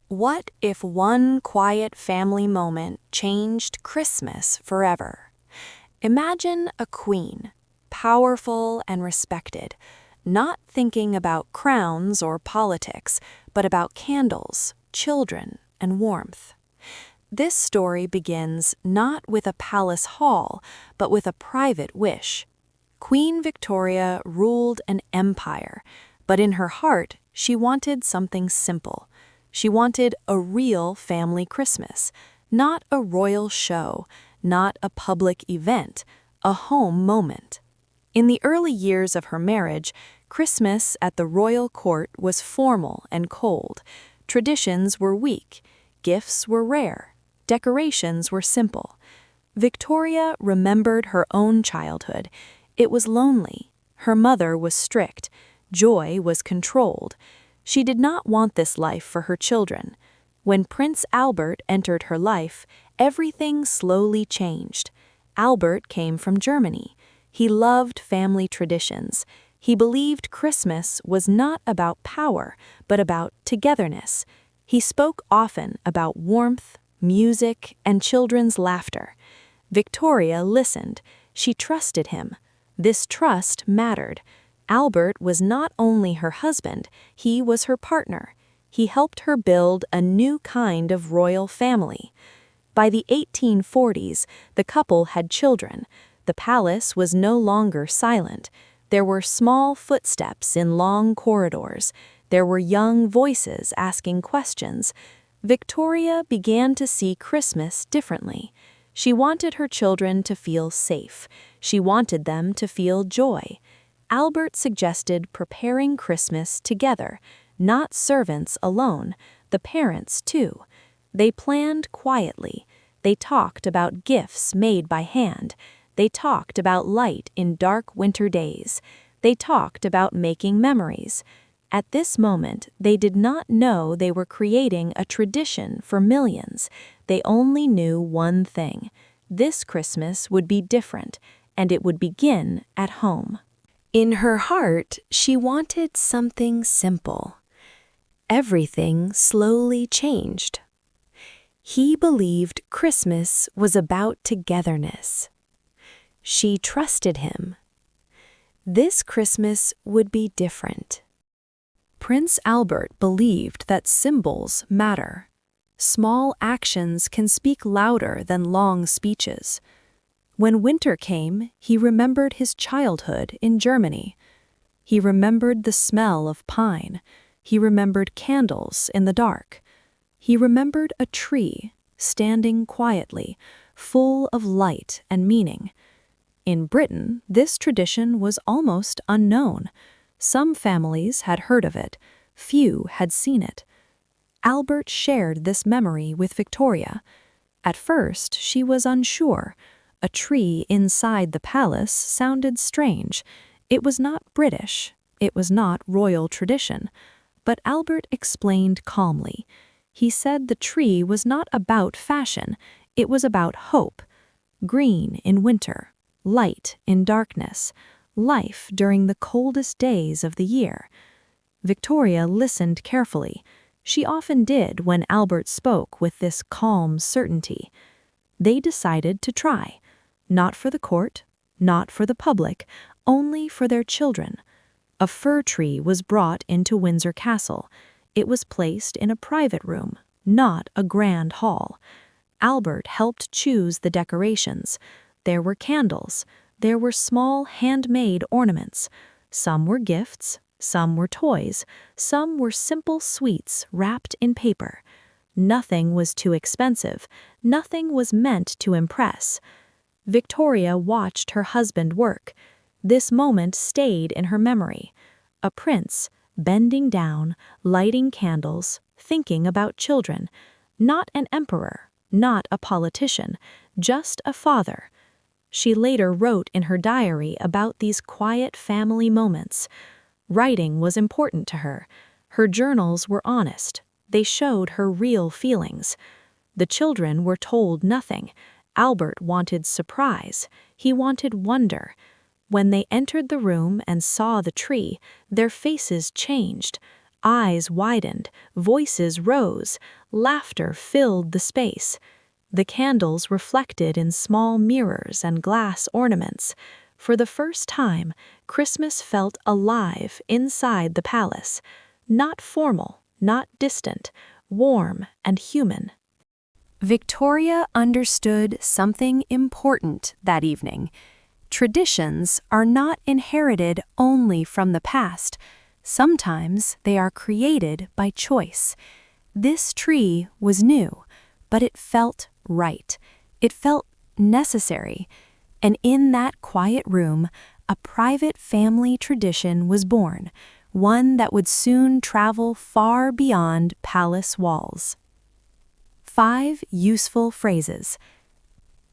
What if one quiet family moment changed Christmas forever? Imagine a queen, powerful and respected, not thinking about crowns or politics, but about candles, children, and warmth. This story begins not with a palace hall, but with a private wish. Queen Victoria ruled an empire, but in her heart, she wanted something simple. She wanted a real family Christmas, not a royal show, not a public event, a home moment. In the early years of her marriage, Christmas at the royal court was formal and cold. Traditions were weak, gifts were rare, decorations were simple. Victoria remembered her own childhood. It was lonely. Her mother was strict. Joy was controlled. She did not want this life for her children. When Prince Albert entered her life, everything slowly changed. Albert came from Germany. He loved family traditions. He believed Christmas was not about power, but about togetherness. He spoke often about warmth, music, and children's laughter. Victoria listened. She trusted him. This trust mattered. Albert was not only her husband, he was her partner. He helped her build a new kind of royal family. By the 1840s, the couple had children. The palace was no longer silent. There were small footsteps in long corridors. There were young voices asking questions. Victoria began to see Christmas differently. She wanted her children to feel safe. She wanted them to feel joy. Albert suggested preparing Christmas together, not servants alone, the parents too. They planned quietly. They talked about gifts made by hand. They talked about light in dark winter days. They talked about making memories. At this moment, they did not know they were creating a tradition for millions. They only knew one thing. This Christmas would be different, and it would begin at home. In her heart, she wanted something simple. Everything slowly changed. He believed Christmas was about togetherness. She trusted him. This Christmas would be different. Prince Albert believed that symbols matter. Small actions can speak louder than long speeches. When winter came, he remembered his childhood in Germany. He remembered the smell of pine. He remembered candles in the dark. He remembered a tree, standing quietly, full of light and meaning. In Britain, this tradition was almost unknown. Some families had heard of it. Few had seen it. Albert shared this memory with Victoria. At first, she was unsure. A tree inside the palace sounded strange. It was not British. It was not royal tradition. But Albert explained calmly. He said the tree was not about fashion. It was about hope. Green in winter, light in darkness, life during the coldest days of the year. Victoria listened carefully. She often did when Albert spoke with this calm certainty. They decided to try. Not for the court, not for the public, only for their children. A fir tree was brought into Windsor Castle. It was placed in a private room, not a grand hall. Albert helped choose the decorations. There were candles. There were small handmade ornaments. Some were gifts, some were toys, some were simple sweets wrapped in paper. Nothing was too expensive. Nothing was meant to impress. Victoria watched her husband work. This moment stayed in her memory. A prince, bending down, lighting candles, thinking about children. Not an emperor, not a politician, just a father. She later wrote in her diary about these quiet family moments. Writing was important to her. Her journals were honest. They showed her real feelings. The children were told nothing. Albert wanted surprise. He wanted wonder. When they entered the room and saw the tree, their faces changed. Eyes widened, voices rose, laughter filled the space. The candles reflected in small mirrors and glass ornaments. For the first time, Christmas felt alive inside the palace. Not formal, not distant, warm and human. Victoria understood something important that evening. Traditions are not inherited only from the past. Sometimes they are created by choice. This tree was new, but it felt right. It felt necessary. And in that quiet room, a private family tradition was born, one that would soon travel far beyond palace walls. 5 useful phrases.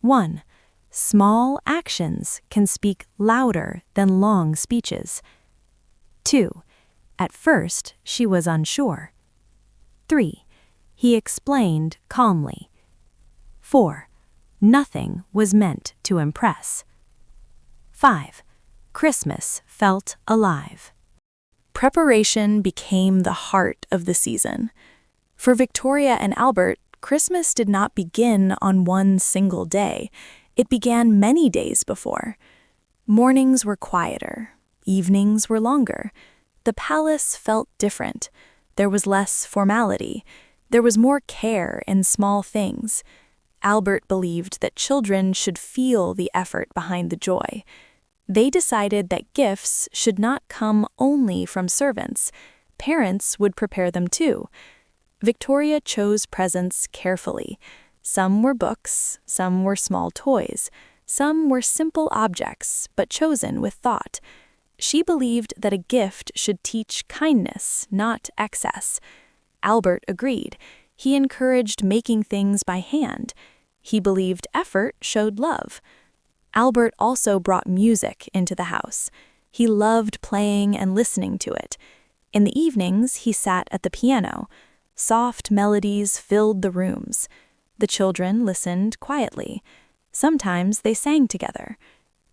1. Small actions can speak louder than long speeches. 2. At first, she was unsure. 3. He explained calmly. 4. Nothing was meant to impress. 5. Christmas felt alive. Preparation became the heart of the season. For Victoria and Albert, Christmas did not begin on one single day. It began many days before. Mornings were quieter, evenings were longer. The palace felt different. There was less formality. There was more care in small things. Albert believed that children should feel the effort behind the joy. They decided that gifts should not come only from servants. Parents would prepare them too. Victoria chose presents carefully. Some were books, some were small toys, some were simple objects, but chosen with thought. She believed that a gift should teach kindness, not excess. Albert agreed. He encouraged making things by hand. He believed effort showed love. Albert also brought music into the house. He loved playing and listening to it. In the evenings, he sat at the piano. Soft melodies filled the rooms. The children listened quietly. Sometimes they sang together.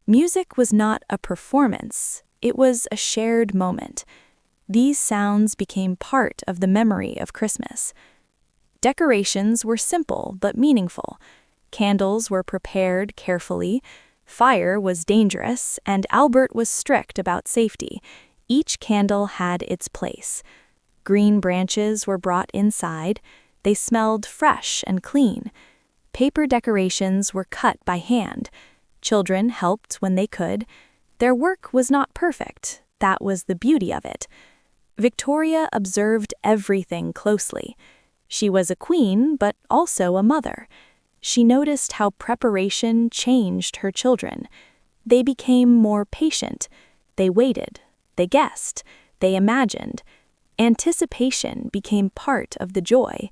Music was not a performance. It was a shared moment. These sounds became part of the memory of Christmas. Decorations were simple but meaningful. Candles were prepared carefully. Fire was dangerous, and Albert was strict about safety. Each candle had its place. Green branches were brought inside. They smelled fresh and clean. Paper decorations were cut by hand. Children helped when they could. Their work was not perfect. That was the beauty of it. Victoria observed everything closely. She was a queen, but also a mother. She noticed how preparation changed her children. They became more patient. They waited. They guessed. They imagined. Anticipation became part of the joy.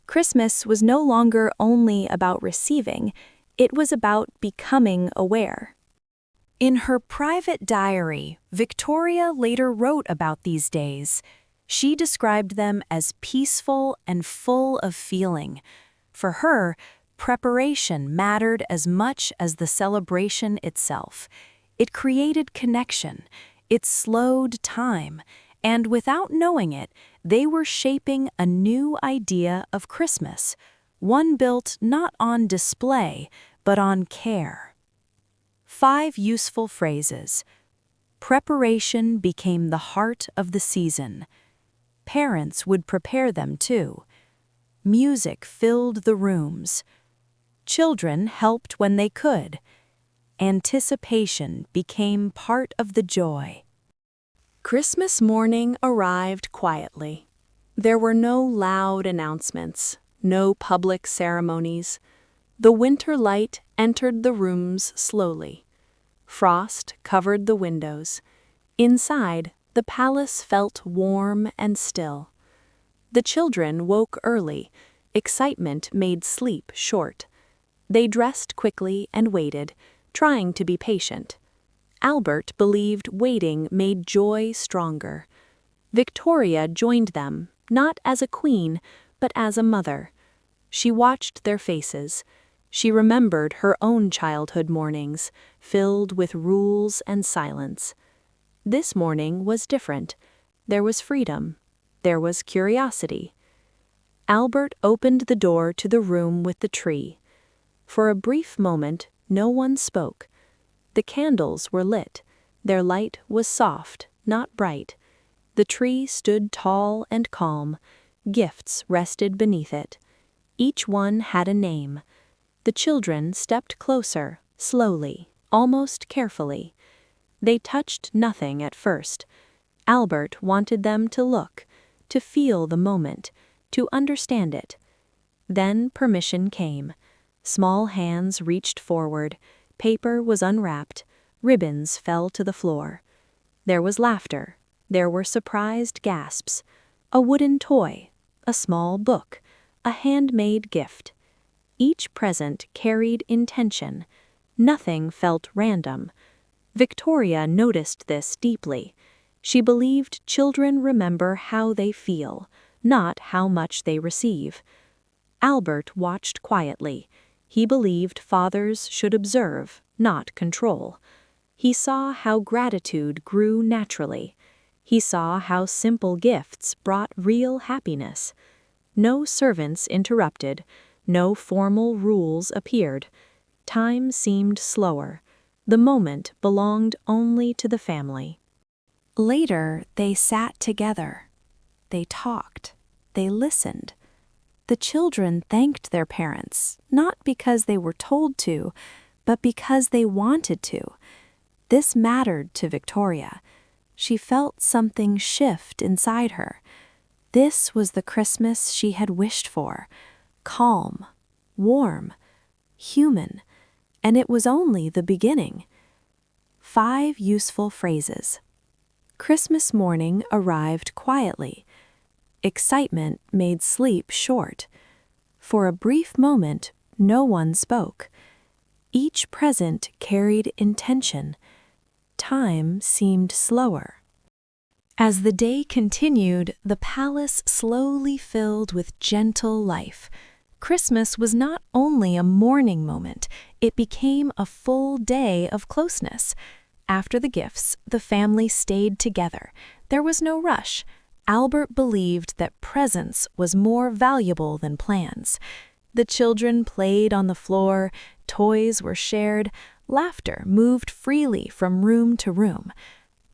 Christmas was no longer only about receiving, it was about becoming aware. In her private diary, Victoria later wrote about these days. She described them as peaceful and full of feeling. For her, preparation mattered as much as the celebration itself. It created connection. It slowed time. And without knowing it, they were shaping a new idea of Christmas, one built not on display, but on care. 5 useful phrases. Preparation became the heart of the season. Parents would prepare them too. Music filled the rooms. Children helped when they could. Anticipation became part of the joy. Christmas morning arrived quietly. There were no loud announcements, no public ceremonies. The winter light entered the rooms slowly. Frost covered the windows. Inside, the palace felt warm and still. The children woke early. Excitement made sleep short. They dressed quickly and waited, trying to be patient. Albert believed waiting made joy stronger. Victoria joined them, not as a queen, but as a mother. She watched their faces. She remembered her own childhood mornings, filled with rules and silence. This morning was different. There was freedom. there was curiosity. Albert opened the door to the room with the tree. For a brief moment, no one spoke. The candles were lit. Their light was soft, not bright. The tree stood tall and calm. Gifts rested beneath it. Each one had a name. The children stepped closer, slowly, almost carefully. They touched nothing at first. Albert wanted them to look, to feel the moment, to understand it. Then permission came. Small hands reached forward. Paper was unwrapped. Ribbons fell to the floor. There was laughter. There were surprised gasps. A wooden toy, a small book, a handmade gift. Each present carried intention. Nothing felt random. Victoria noticed this deeply. She believed children remember how they feel, not how much they receive. Albert watched quietly. He believed fathers should observe, not control. He saw how gratitude grew naturally. He saw how simple gifts brought real happiness. No servants interrupted. No formal rules appeared. Time seemed slower. The moment belonged only to the family. Later, they sat together. They talked. They listened. The children thanked their parents, not because they were told to, but because they wanted to. This mattered to Victoria. She felt something shift inside her. This was the Christmas she had wished for. Calm, warm, human, and it was only the beginning. 5 useful phrases. Christmas morning arrived quietly. Excitement made sleep short. For a brief moment, no one spoke. Each present carried intention. Time seemed slower. As the day continued, the palace slowly filled with gentle life. Christmas was not only a mourning moment, it became a full day of closeness. After the gifts, the family stayed together. There was no rush. Albert believed that presence was more valuable than plans. The children played on the floor, toys were shared, laughter moved freely from room to room.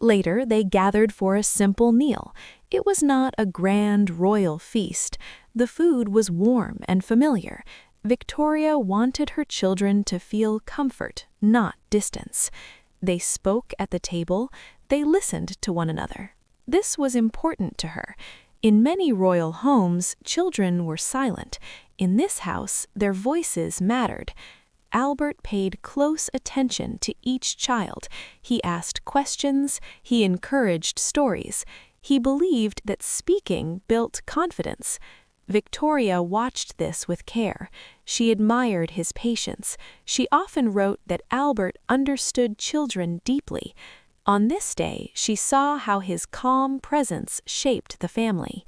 Later, they gathered for a simple meal. It was not a grand royal feast. The food was warm and familiar. Victoria wanted her children to feel comfort, not distance. They spoke at the table. They listened to one another. This was important to her. In many royal homes, children were silent. In this house, their voices mattered. Albert paid close attention to each child. He asked questions. He encouraged stories. He believed that speaking built confidence. Victoria watched this with care. She admired his patience. She often wrote that Albert understood children deeply. On this day, she saw how his calm presence shaped the family.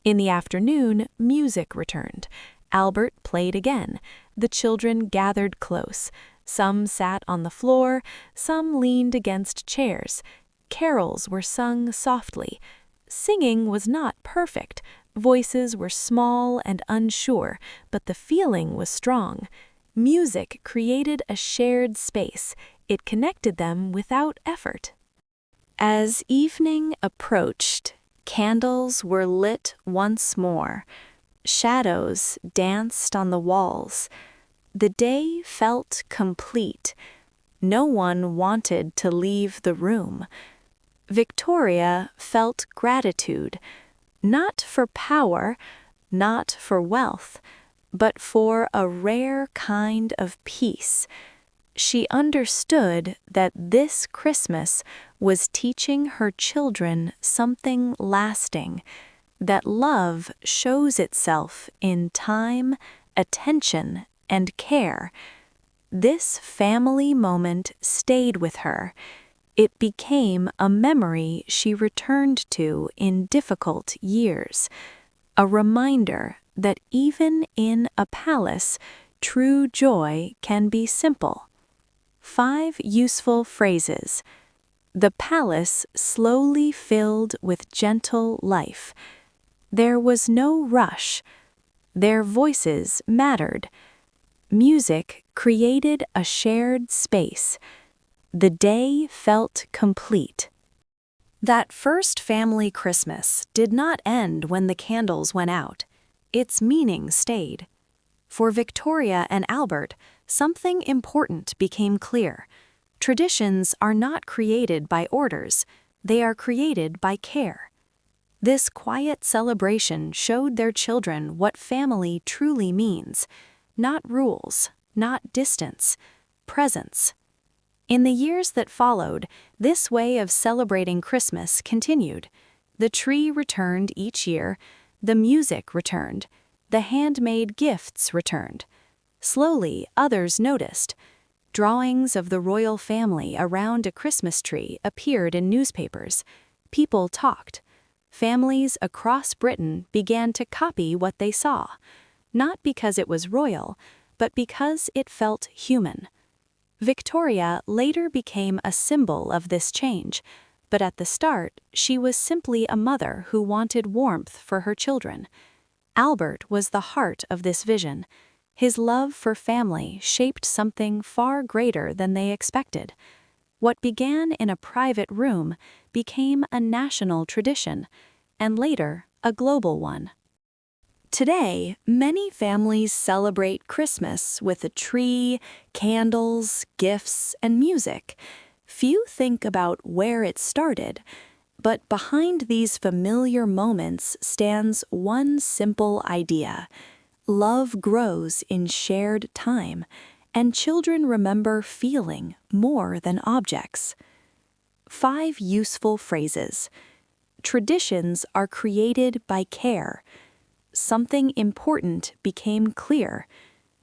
In the afternoon, music returned. Albert played again. The children gathered close. Some sat on the floor, some leaned against chairs. Carols were sung softly. Singing was not perfect. Voices were small and unsure, but the feeling was strong. Music created a shared space. It connected them without effort. As evening approached, candles were lit once more. Shadows danced on the walls. The day felt complete. No one wanted to leave the room. Victoria felt gratitude, not for power, not for wealth, but for a rare kind of peace. She understood that this Christmas was teaching her children something lasting, that love shows itself in time, attention, and care. This family moment stayed with her. It became a memory she returned to in difficult years, a reminder that even in a palace, true joy can be simple. 5 useful phrases. The palace slowly filled with gentle life. There was no rush. Their voices mattered. Music created a shared space. The day felt complete. That first family Christmas did not end when the candles went out. Its meaning stayed. For Victoria and Albert, something important became clear. Traditions are not created by orders, they are created by care. This quiet celebration showed their children what family truly means. Not rules, not distance, presence. In the years that followed, this way of celebrating Christmas continued. The tree returned each year, the music returned, the handmade gifts returned. Slowly, others noticed. Drawings of the royal family around a Christmas tree appeared in newspapers. People talked. Families across Britain began to copy what they saw, not because it was royal, but because it felt human. Victoria later became a symbol of this change, but at the start, she was simply a mother who wanted warmth for her children. Albert was the heart of this vision. His love for family shaped something far greater than they expected. What began in a private room became a national tradition, and later, a global one. Today, many families celebrate Christmas with a tree, candles, gifts, and music. Few think about where it started, but behind these familiar moments stands one simple idea. Love grows in shared time, and children remember feeling more than objects. 5 useful phrases. Traditions are created by care. Something important became clear.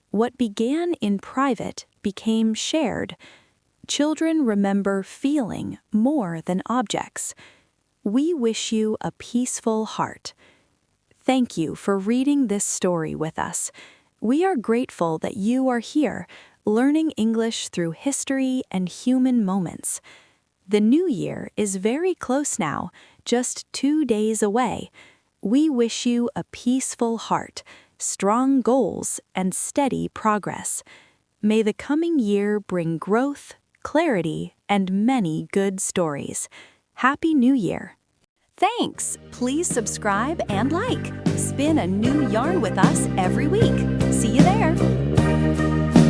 What began in private became shared. Children remember feeling more than objects. We wish you a peaceful heart. Thank you for reading this story with us. We are grateful that you are here, learning English through history and human moments. The new year is very close now, just 2 days away. We wish you a peaceful heart, strong goals, and steady progress. May the coming year bring growth, clarity, and many good stories. Happy New Year! Thanks! Please subscribe and like. Spin a new yarn with us every week. See you there!